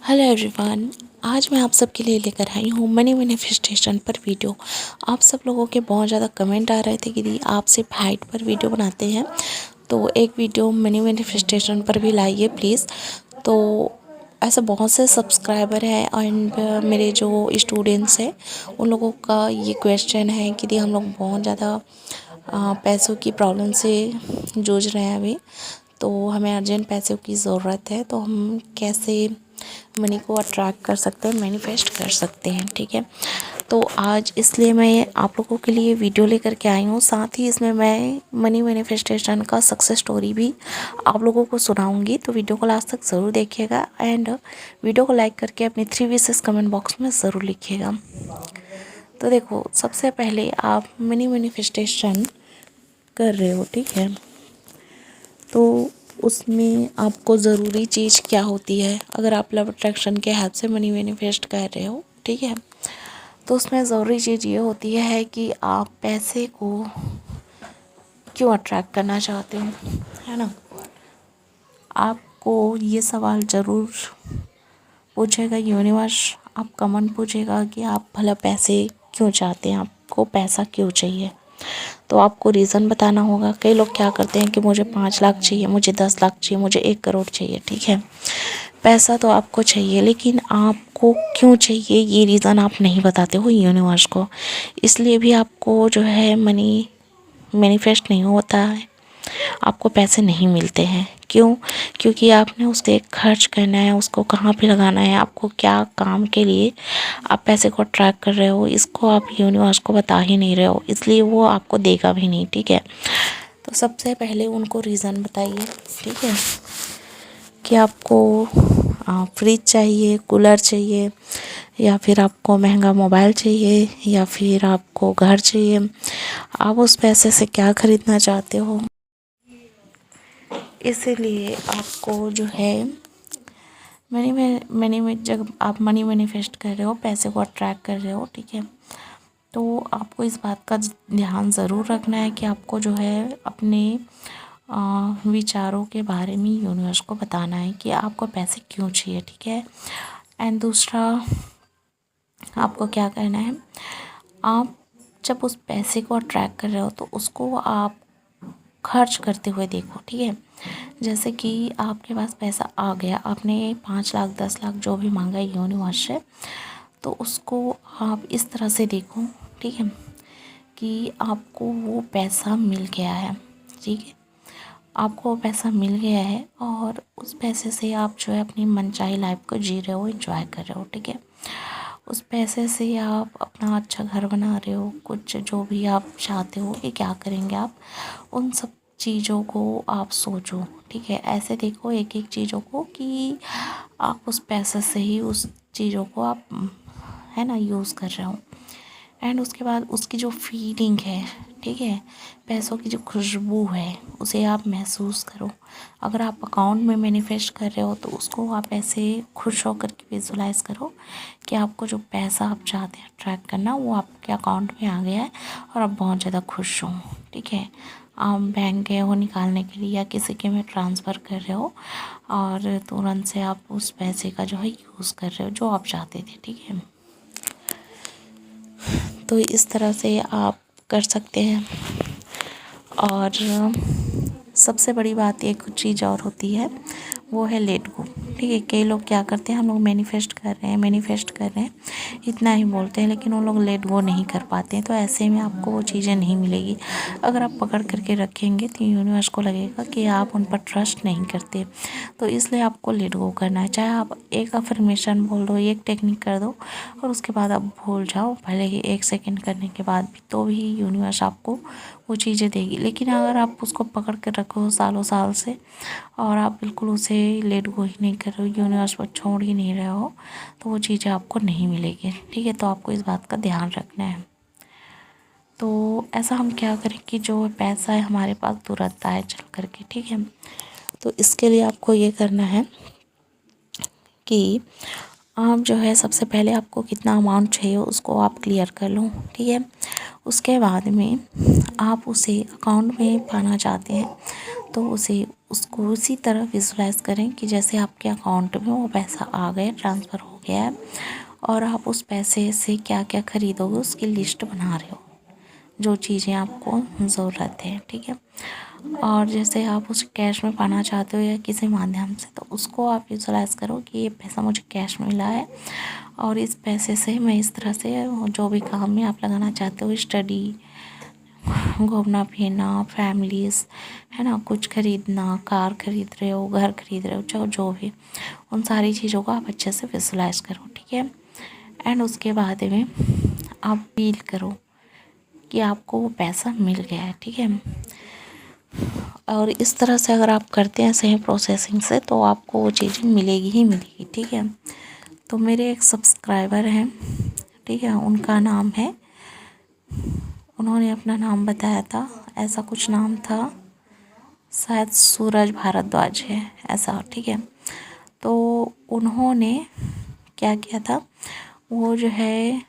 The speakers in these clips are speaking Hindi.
Hello everyone. आज मैं आप सबके लिए लेकर आई हूँ मनी मैनिफेस्टेशन पर वीडियो। आप सब लोगों के बहुत ज़्यादा कमेंट आ रहे थे कि दी आप सिर्फ हाइट पर वीडियो बनाते हैं, तो एक वीडियो मनी मैनिफेस्टेशन पर भी लाइए प्लीज़। तो ऐसे बहुत से सब्सक्राइबर हैं एंड मेरे जो स्टूडेंट्स हैं उन लोगों का ये क्वेश्चन है कि दी हम लोग बहुत ज़्यादा पैसों की प्रॉब्लम से जूझ रहे हैं अभी, तो हमें अर्जेंट पैसों की ज़रूरत है, तो हम कैसे मनी को अट्रैक्ट कर सकते हैं, मैनिफेस्ट कर सकते हैं। ठीक है, तो आज इसलिए मैं आप लोगों के लिए वीडियो लेकर के आई हूँ। साथ ही इसमें मैं मनी मैनिफेस्टेशन का सक्सेस स्टोरी भी आप लोगों को सुनाऊंगी, तो वीडियो को लास्ट तक ज़रूर देखिएगा एंड वीडियो को लाइक करके अपनी 3 विशेस कमेंट बॉक्स में ज़रूर लिखिएगा। तो देखो, सबसे पहले आप मनी मैनिफेस्टेशन कर रहे हो, ठीक है, तो उसमें आपको ज़रूरी चीज़ क्या होती है। अगर आप लव अट्रैक्शन के हेल्प से मनी मैनिफेस्ट कर रहे हो, ठीक है, तो उसमें ज़रूरी चीज़ ये होती है कि आप पैसे को क्यों अट्रैक्ट करना चाहते हो, है ना। आपको ये सवाल ज़रूर पूछेगा यूनिवर्स, आपका मन पूछेगा कि आप भला पैसे क्यों चाहते हैं, आपको पैसा क्यों चाहिए। तो आपको रीज़न बताना होगा। कई लोग क्या करते हैं कि मुझे 5 लाख चाहिए, मुझे 10 लाख चाहिए, मुझे 1 करोड़ चाहिए, ठीक है। पैसा तो आपको चाहिए, लेकिन आपको क्यों चाहिए ये रीज़न आप नहीं बताते हो यूनिवर्स को। इसलिए भी आपको जो है मनी मैनिफेस्ट नहीं होता है, आपको पैसे नहीं मिलते हैं। क्यों? क्योंकि आपने उसे खर्च करना है, उसको कहाँ पे लगाना है, आपको क्या काम के लिए आप पैसे को ट्रैक कर रहे हो, इसको आप यूनिवर्स को बता ही नहीं रहे हो, इसलिए वो आपको देगा भी नहीं, ठीक है। तो सबसे पहले उनको रीज़न बताइए, ठीक है, कि आपको फ्रिज चाहिए, कूलर चाहिए, या फिर आपको महंगा मोबाइल चाहिए, या फिर आपको घर चाहिए। आप उस पैसे से क्या ख़रीदना चाहते हो, इसीलिए आपको जो है मनी में जब आप मनी मैनिफेस्ट कर रहे हो, पैसे को अट्रैक्ट कर रहे हो, ठीक है, तो आपको इस बात का ध्यान ज़रूर रखना है कि आपको जो है अपने विचारों के बारे में यूनिवर्स को बताना है कि आपको पैसे क्यों चाहिए, ठीक है। एंड दूसरा, आपको क्या करना है, आप जब उस पैसे को अट्रैक्ट कर रहे हो तो उसको आप खर्च करते हुए देखो, ठीक है। जैसे कि आपके पास पैसा आ गया, आपने 5 लाख 10 लाख जो भी मांगा है यूनिवर्स से, तो उसको आप इस तरह से देखो, ठीक है, कि आपको वो पैसा मिल गया है, ठीक है, आपको वो पैसा मिल गया है और उस पैसे से आप जो है अपनी मनचाही लाइफ को जी रहे हो, एंजॉय कर रहे हो, ठीक है। उस पैसे से आप अपना अच्छा घर बना रहे हो, कुछ जो भी आप चाहते हो कि क्या करेंगे आप, उन सब चीज़ों को आप सोचो, ठीक है। ऐसे देखो एक एक चीज़ों को कि आप उस पैसे से ही उस चीज़ों को आप, है ना, यूज़ कर रहे हो। एंड उसके बाद उसकी जो फीलिंग है, ठीक है, पैसों की जो खुशबू है, उसे आप महसूस करो। अगर आप अकाउंट में मैनिफेस्ट कर रहे हो तो उसको आप ऐसे खुश होकर के विजुलाइज करो कि आपको जो पैसा आप चाहते हैं अट्रैक्ट करना, वो आपके अकाउंट में आ गया है और आप बहुत ज़्यादा खुश हो, ठीक है। आप बैंक गए हो निकालने के लिए या किसी के में ट्रांसफ़र कर रहे हो और तुरंत से आप उस पैसे का जो है यूज़ कर रहे हो जो आप चाहते थे, ठीक है। तो इस तरह से आप कर सकते हैं। और सबसे बड़ी बात एक चीज़ और होती है, वो है लेट गो, ठीक है। कई लोग क्या करते हैं, हम लोग मैनिफेस्ट कर रहे हैं इतना ही बोलते हैं, लेकिन वो लोग लेट गो नहीं कर पाते हैं। तो ऐसे में आपको वो चीज़ें नहीं मिलेगी। अगर आप पकड़ करके रखेंगे तो यूनिवर्स को लगेगा कि आप उन पर ट्रस्ट नहीं करते, तो इसलिए आपको लेट गो करना है। चाहे आप एक अफर्मेशन बोल दो, एक टेक्निक कर दो और उसके बाद आप भूल जाओ, भले ही 1 सेकेंड करने के बाद भी, तो भी यूनिवर्स आपको वो चीज़ें देगी। लेकिन अगर आप उसको पकड़ कर रखो सालों साल से और आप बिल्कुल उसे लेट गो ही नहीं कर रहे हो, यूनिवर्स पर छोड़ ही नहीं रहे हो, तो वो चीज़ें आपको नहीं मिलेगी, ठीक है। तो आपको इस बात का ध्यान रखना है। तो ऐसा हम क्या करें कि जो पैसा है हमारे पास तुरंत आए चल करके, ठीक है। तो इसके लिए आपको ये करना है कि आप जो है सबसे पहले आपको कितना अमाउंट चाहिए उसको आप क्लियर कर लो, ठीक है। उसके बाद में आप उसे अकाउंट में पाना चाहते हैं तो उसको उसी तरह विजुलाइज करें कि जैसे आपके अकाउंट में वो पैसा आ गया, ट्रांसफ़र हो गया है, और आप उस पैसे से क्या क्या ख़रीदोगे उसकी लिस्ट बना रहे हो, जो चीज़ें आपको ज़रूरत है, ठीक है। और जैसे आप उसे कैश में पाना चाहते हो या किसी माध्यम से, तो उसको आप विजुलाइज करो कि ये पैसा मुझे कैश में मिला है और इस पैसे से मैं इस तरह से जो भी काम में आप लगाना चाहते हो, स्टडी, घूमना फिरना, फैमिलीज़, है ना, कुछ ख़रीदना, कार ख़रीद रहे हो, घर ख़रीद रहे हो, चाहे जो भी, उन सारी चीज़ों को आप अच्छे से विजुलाइज करो, ठीक है। एंड उसके बाद में आप फील करो कि आपको वो पैसा मिल गया है, ठीक है। और इस तरह से अगर आप करते हैं सही प्रोसेसिंग से, तो आपको वो चीज़ें मिलेगी ही मिलेगी, ठीक है। तो मेरे एक सब्सक्राइबर हैं, ठीक है, उनका नाम है, उन्होंने अपना नाम बताया था, ऐसा कुछ नाम था, शायद सूरज भारद्वाज है ऐसा, ठीक है। तो उन्होंने क्या किया था, वो जो है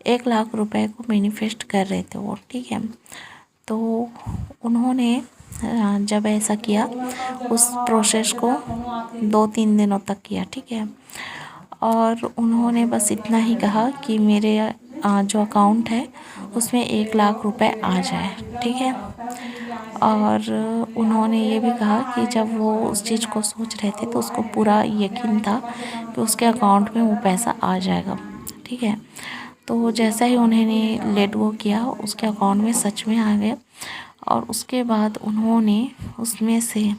1 लाख रुपए को मैनिफेस्ट कर रहे थे वो, ठीक है। तो उन्होंने जब ऐसा किया, उस प्रोसेस को 2-3 दिनों तक किया, ठीक है। और उन्होंने बस इतना ही कहा कि मेरे जो अकाउंट है उसमें 1 लाख रुपए आ जाए, ठीक है। और उन्होंने ये भी कहा कि जब वो उस चीज़ को सोच रहे थे तो उसको पूरा यकीन था कि उसके अकाउंट में वो पैसा आ जाएगा, ठीक है। तो जैसा ही उन्होंने लेट गो किया, उसके अकाउंट में सच में आ गया। और उसके बाद उन्होंने उसमें से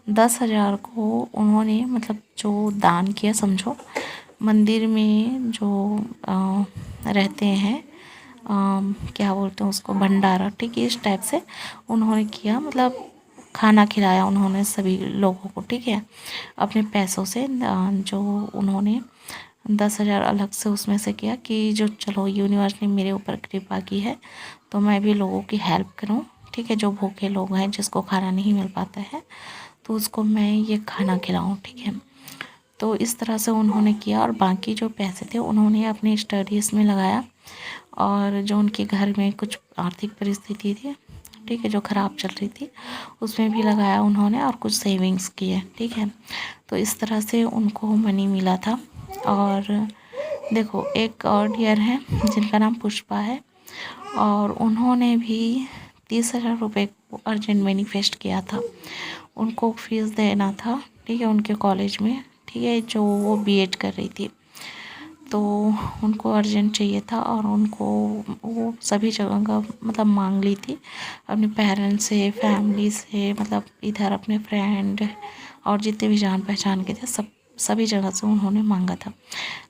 10,000 को उन्होंने, मतलब जो दान किया, समझो मंदिर में जो रहते हैं, क्या बोलते हैं उसको, भंडारा, ठीक है, इस टाइप से उन्होंने किया, मतलब खाना खिलाया उन्होंने सभी लोगों को, ठीक है, अपने पैसों से। जो उन्होंने 10,000 अलग से उसमें से किया कि जो, चलो यूनिवर्स ने मेरे ऊपर कृपा की है तो मैं भी लोगों की हेल्प करूं, ठीक है, जो भूखे लोग हैं, जिसको खाना नहीं मिल पाता है, तो उसको मैं ये खाना खिलाऊं, ठीक है। तो इस तरह से उन्होंने किया, और बाकी जो पैसे थे उन्होंने अपनी स्टडीज़ में लगाया, और जो उनके घर में कुछ आर्थिक परिस्थिति थी, ठीक है, जो ख़राब चल रही थी, उसमें भी लगाया उन्होंने, और कुछ सेविंग्स किए, ठीक है। तो इस तरह से उनको मनी मिला था। और देखो, एक और डियर है जिनका नाम पुष्पा है, और उन्होंने भी 30,000 रुपये को अर्जेंट मैनिफेस्ट किया था। उनको फीस देना था, ठीक है, उनके कॉलेज में, ठीक है, जो वो बीएड कर रही थी, तो उनको अर्जेंट चाहिए था, और उनको वो सभी जगह का मतलब मांग ली थी, अपने पेरेंट्स से, फैमिली से, मतलब इधर अपने फ्रेंड और जितने भी जान पहचान के थे, सभी जगह से उन्होंने मांगा था,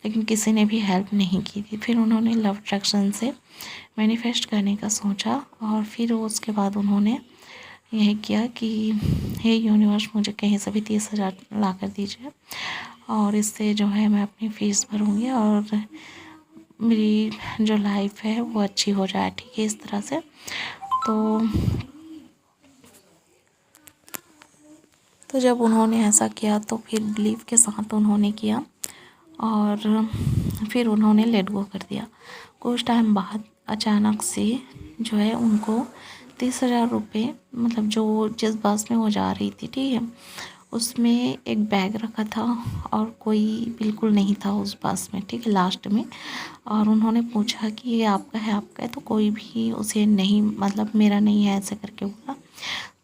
लेकिन किसी ने भी हेल्प नहीं की थी। फिर उन्होंने लव अट्रैक्शन से मैनिफेस्ट करने का सोचा, और फिर उसके बाद उन्होंने यही किया कि हे यूनिवर्स, मुझे कहीं से भी 30,000 ला कर दीजिए, और इससे जो है मैं अपनी फ़ीस भरूँगी, और मेरी जो लाइफ है वो अच्छी हो जाए, ठीक है, इस तरह से। तो जब उन्होंने ऐसा किया, तो फिर बिलीव के साथ उन्होंने किया, और फिर उन्होंने लेट गो कर दिया। कुछ टाइम बाद अचानक से जो है उनको 30,000 रुपये, मतलब जो जिस बस में वो जा रही थी, ठीक है, उसमें एक बैग रखा था, और कोई बिल्कुल नहीं था उस बस में, ठीक है, लास्ट में। और उन्होंने पूछा कि ये आपका है, आपका है, तो कोई भी उसे नहीं, मतलब मेरा नहीं है, ऐसे करके बोला।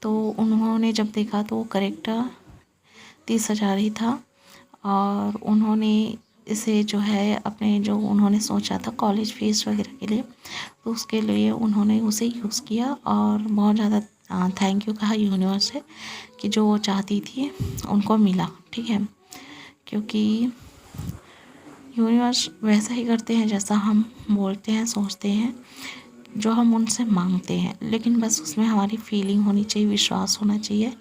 तो उन्होंने जब देखा तो वो करेक्ट 30,000 ही था, और उन्होंने इसे जो है अपने, जो उन्होंने सोचा था कॉलेज फीस वगैरह के लिए, तो उसके लिए उन्होंने उसे यूज़ किया, और बहुत ज़्यादा थैंक यू कहा यूनिवर्स से कि जो वो चाहती थी उनको मिला, ठीक है। क्योंकि यूनिवर्स वैसा ही करते हैं जैसा हम बोलते हैं, सोचते हैं, जो हम उनसे मांगते हैं, लेकिन बस उसमें हमारी फीलिंग होनी चाहिए, विश्वास होना चाहिए।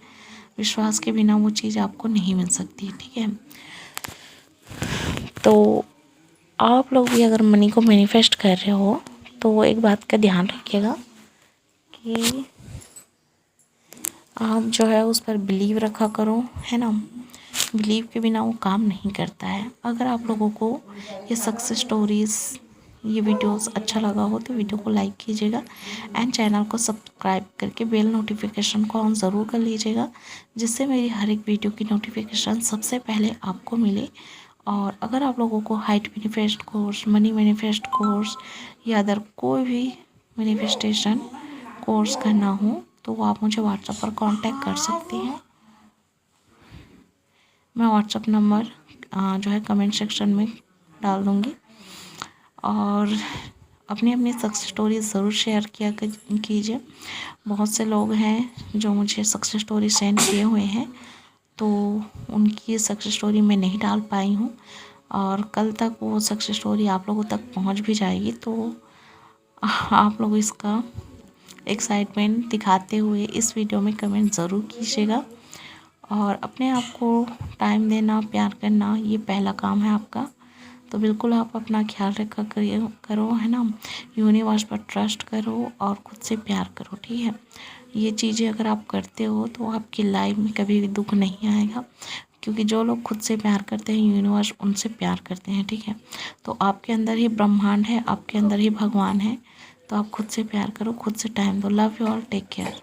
विश्वास के बिना वो चीज़ आपको नहीं मिल सकती, ठीक है। तो आप लोग भी अगर मनी को मैनिफेस्ट कर रहे हो, तो एक बात का ध्यान रखिएगा कि आप जो है उस पर बिलीव रखा करो, है ना। बिलीव के बिना वो काम नहीं करता है। अगर आप लोगों को ये सक्सेस स्टोरीज़ ये वीडियोस अच्छा लगा हो तो वीडियो को लाइक कीजिएगा एंड चैनल को सब्सक्राइब करके बेल नोटिफिकेशन को ऑन ज़रूर कर लीजिएगा, जिससे मेरी हर एक वीडियो की नोटिफिकेशन सबसे पहले आपको मिले। और अगर आप लोगों को height manifest course, money manifest course या अदर कोई भी मैनिफेस्टेशन कोर्स करना हो तो वो आप मुझे व्हाट्सएप पर कांटेक्ट कर सकती हैं। मैं व्हाट्सएप नंबर जो है कमेंट सेक्शन में डाल दूँगी। और अपनी अपनी सक्सेस स्टोरी ज़रूर शेयर किया कीजिए। बहुत से लोग हैं जो मुझे सक्सेस स्टोरी सेंड किए हुए हैं, तो उनकी सक्सेस स्टोरी मैं नहीं डाल पाई हूँ और कल तक वो सक्सेस स्टोरी आप लोगों तक पहुँच भी जाएगी। तो आप लोग इसका एक्साइटमेंट दिखाते हुए इस वीडियो में कमेंट ज़रूर कीजिएगा। और अपने आप को टाइम देना, प्यार करना, ये पहला काम है आपका। तो बिल्कुल आप अपना ख्याल रखा करो, है ना। यूनिवर्स पर ट्रस्ट करो और खुद से प्यार करो, ठीक है। ये चीज़ें अगर आप करते हो तो आपकी लाइफ में कभी भी दुख नहीं आएगा, क्योंकि जो लोग खुद से प्यार करते हैं यूनिवर्स उनसे प्यार करते हैं, ठीक है। तो आपके अंदर ही ब्रह्मांड है, आपके अंदर ही भगवान है। तो आप खुद से प्यार करो, खुद से टाइम दो। Love you all, take care.